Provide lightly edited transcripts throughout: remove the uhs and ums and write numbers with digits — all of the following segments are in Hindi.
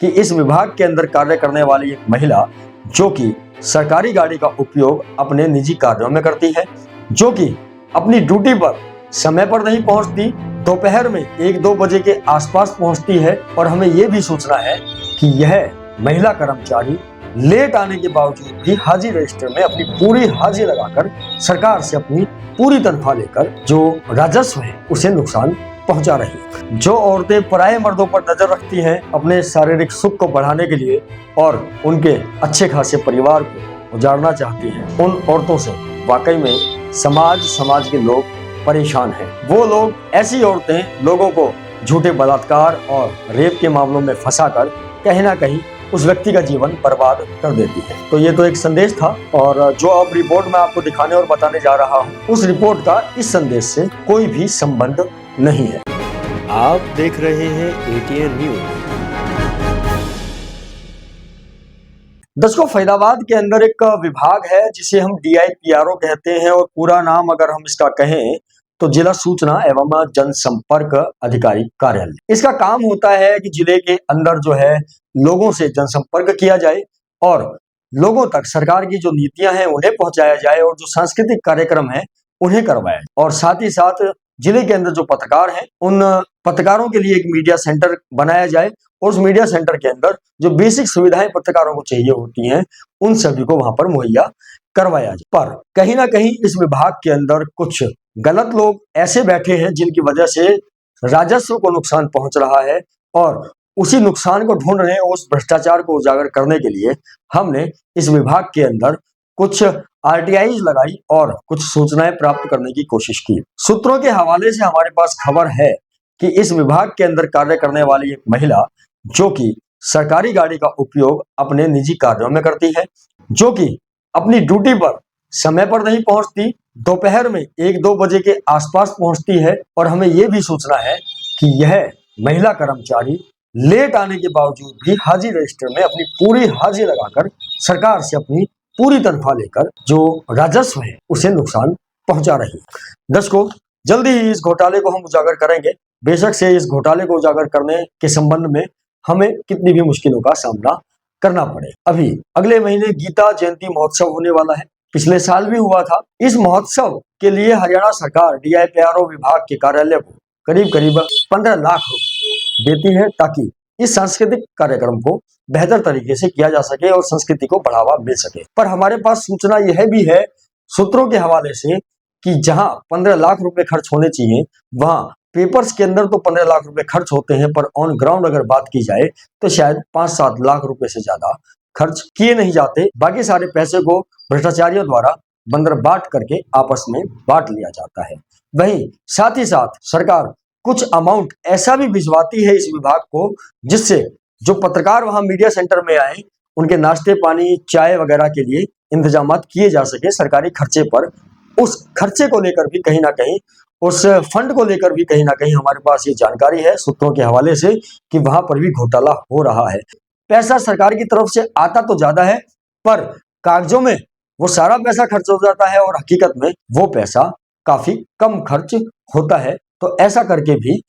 कि इस विभाग के अंदर कार्य करने वाली एक महिला जो कि सरकारी गाड़ी का उपयोग अपने निजी कार्यों में करती है, जो कि अपनी ड्यूटी पर समय पर नहीं पहुंचती, दोपहर में 1-2 बजे के आसपास पहुंचती है और हमें यह भी सोचना है कि यह महिला कर्मचारी लेट आने के बावजूद भी हाजिर रजिस्टर में अपनी पूरी हाजिरी लगाकर सरकार से अपनी पूरी तनख्वाह लेकर जो राजस्व है उसे नुकसान पहुंचा रही है। जो औरतें पराये मर्दों पर नजर रखती हैं अपने शारीरिक सुख को बढ़ाने के लिए और उनके अच्छे खासे परिवार को उजाड़ना चाहती हैं, उन औरतों से वाकई में समाज के लोग परेशान हैं। वो लोग, ऐसी औरतें लोगों को झूठे बलात्कार और रेप के मामलों में फंसाकर कहीं ना कहीं उस व्यक्ति का जीवन बर्बाद कर देती है। तो ये तो एक संदेश था और जो अब रिपोर्ट मैं आपको दिखाने और बताने जा रहा हूँ, उस रिपोर्ट का इस संदेश से कोई भी संबंध नहीं है। आप देख रहे हैं एटीएन न्यूज। दर्शकों, फरीदाबाद के अंदर एक विभाग है जिसे हम DIPRO कहते हैं और पूरा नाम अगर हम इसका कहें तो जिला सूचना एवं जनसंपर्क अधिकारी कार्यालय। इसका काम होता है कि जिले के अंदर जो है लोगों से जनसंपर्क किया जाए और लोगों तक सरकार की जो नीतियां हैं उन्हें पहुंचाया जाए और जो सांस्कृतिक कार्यक्रम है उन्हें करवाया जाए। और साथ ही साथ जिले के अंदर जो पत्रकार हैं उन पत्रकारों के लिए एक मीडिया सेंटर बनाया जाए और उस मीडिया सेंटर के अंदर जो बेसिक सुविधाएं पत्रकारों को चाहिए होती हैं उन सभी को वहां पर मुहैया करवाया जाए। पर कहीं ना कहीं इस विभाग के अंदर कुछ गलत लोग ऐसे बैठे हैं जिनकी वजह से राजस्व को नुकसान पहुंच रहा है और उसी नुकसान को ढूंढ रहे हैं। उस भ्रष्टाचार को उजागर करने के लिए हमने इस विभाग के अंदर कुछ RTIs लगाई और कुछ सूचनाएं प्राप्त करने की कोशिश की। सूत्रों के हवाले से हमारे पास खबर है कि इस विभाग के अंदर कार्य करने वाली एक महिला जो कि सरकारी गाड़ी का उपयोग अपने निजी कार्यों में करती है, जो कि अपनी ड्यूटी पर समय पर नहीं पहुंचती, दोपहर में 1-2 बजे के आसपास पहुंचती है और हमें यह भी सोचना है कि यह महिला कर्मचारी लेट आने के बावजूद भी हाजिर रजिस्टर में अपनी पूरी हाजिरी लगाकर सरकार से अपनी पूरी तनख्वाह लेकर जो राजस्व है उसे नुकसान पहुंचा रही है। दर्शकों, जल्दी ही इस घोटाले को हम उजागर करेंगे। बेशक से इस घोटाले को उजागर करने के संबंध में हमें कितनी भी मुश्किलों का सामना करना पड़े। अभी अगले महीने गीता जयंती महोत्सव होने वाला है, पिछले साल भी हुआ था। इस महोत्सव के लिए हरियाणा सरकार DIPRO विभाग के कार्यालय को करीब 15 लाख रुपए देती है ताकि इस सांस्कृतिक कार्यक्रम को बेहतर तरीके से किया जा सके और संस्कृति को बढ़ावा मिल सके। पर हमारे पास सूचना यह भी है सूत्रों के हवाले से कि जहां 15 लाख रुपए खर्च होने चाहिए वहां पेपर्स के अंदर तो 15 लाख रुपए खर्च होते हैं, पर ऑन ग्राउंड अगर बात की जाए तो शायद 5-7 लाख रुपए से ज्यादा खर्च किए नहीं जाते। बाकी सारे पैसे को भ्रष्टाचारियों द्वारा बंदर बांट करके आपस में बांट लिया जाता है। वहीं साथ ही साथ सरकार कुछ अमाउंट ऐसा भी भिजवाती है इस विभाग को जिससे जो पत्रकार वहां मीडिया सेंटर में आए उनके नाश्ते पानी चाय वगैरह के लिए इंतजाम किए जा सके सरकारी खर्चे पर। उस खर्चे को लेकर भी कहीं ना कहीं, उस फंड को लेकर भी कहीं ना कहीं हमारे पास ये जानकारी है सूत्रों के हवाले से कि वहां पर भी घोटाला हो रहा है। पैसा सरकार की तरफ से आता तो ज्यादा है पर कागजों में वो सारा पैसा खर्च हो जाता है और हकीकत में वो पैसा काफी कम खर्च होता है। तो ऐसा करके भी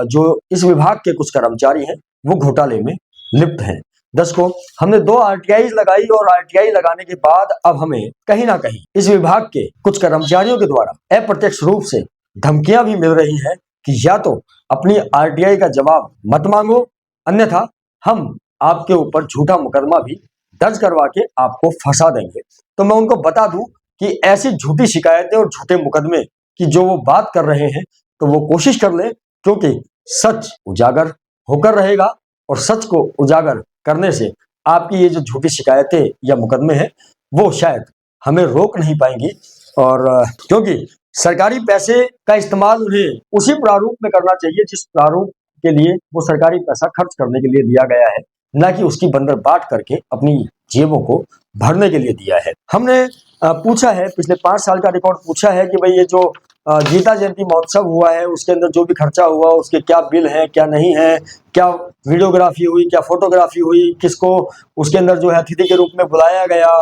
जो इस विभाग के कुछ कर्मचारी हैं वो घोटाले में लिप्त हैं। दर्शकों, हमने 2 RTIs लगाई और RTI लगाने के बाद अब हमें कहीं ना कहीं इस विभाग के कुछ कर्मचारियों के द्वारा अप्रत्यक्ष रूप से धमकियां भी मिल रही हैं कि या तो अपनी RTI का जवाब मत मांगो, अन्यथा हम आपके ऊपर झूठा मुकदमा भी दर्ज करवा के आपको फंसा देंगे। तो मैं उनको बता दूं कि ऐसी झूठी शिकायतें और झूठे मुकदमे की जो वो बात कर रहे हैं तो वो कोशिश कर लें, क्योंकि सच उजागर होकर रहेगा और सच को उजागर करने से आपकी ये जो झूठी शिकायतें या मुकदमे हैं वो शायद हमें रोक नहीं पाएंगी। और क्योंकि सरकारी पैसे का इस्तेमाल उन्हें उसी प्रारूप में करना चाहिए जिस प्रारूप के लिए वो सरकारी पैसा खर्च करने के लिए दिया गया है, ना कि उसकी बंदर बाट करके अपनी जेबों को भरने के लिए दिया है। हमने पूछा है, पिछले 5 साल का रिकॉर्ड पूछा है कि भाई ये जो गीता जयंती महोत्सव हुआ है उसके अंदर जो भी खर्चा हुआ उसके क्या बिल है क्या नहीं है, क्या वीडियोग्राफी हुई, क्या फोटोग्राफी हुई, किसको उसके अंदर जो है अतिथि के रूप में बुलाया गया,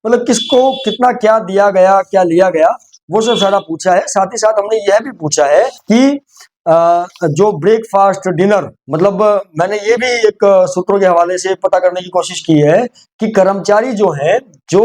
मतलब किसको कितना क्या दिया गया, क्या लिया गया, वो सब सारा पूछा है। साथ ही साथ हमने यह भी पूछा है कि जो ब्रेकफास्ट डिनर मतलब मैंने ये भी एक सूत्रों के हवाले से पता करने की कोशिश की है कि कर्मचारी जो हैं जो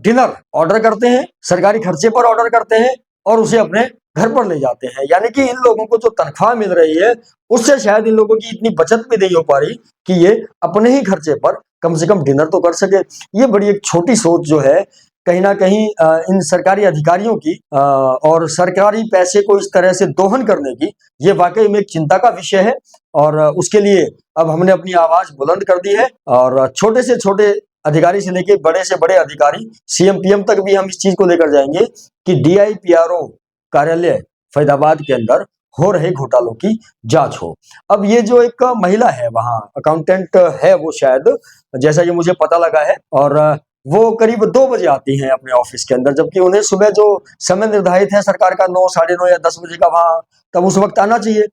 डिनर ऑर्डर करते हैं, सरकारी खर्चे पर ऑर्डर करते हैं और उसे अपने घर पर ले जाते हैं। यानी कि इन लोगों को जो तनख्वाह मिल रही है उससे शायद इन लोगों की इतनी बचत भी नहीं हो पा रही कि ये अपने ही खर्चे पर कम से कम डिनर तो कर सके। ये बड़ी एक छोटी सोच जो है कहीं ना कहीं इन सरकारी अधिकारियों की और सरकारी पैसे को इस तरह से दोहन करने की, ये वाकई में एक चिंता का विषय है। और उसके लिए अब हमने अपनी आवाज बुलंद कर दी है और छोटे से छोटे अधिकारी से लेके बड़े से बड़े अधिकारी सीएम पीएम तक भी हम इस चीज को लेकर जाएंगे कि डीआईपीआरओ कार्यालय फरीदाबाद के अंदर हो रहे घोटालों की जांच हो। अब ये जो एक महिला है वहां अकाउंटेंट है वो शायद, जैसा कि मुझे पता लगा है, और वो करीब 2 बजे आती हैं अपने ऑफिस के अंदर, जबकि उन्हें सुबह जो समय निर्धारित है सरकार का 9, साढ़े 9 या 10 बजे का वहां तब उस वक्त आना चाहिए।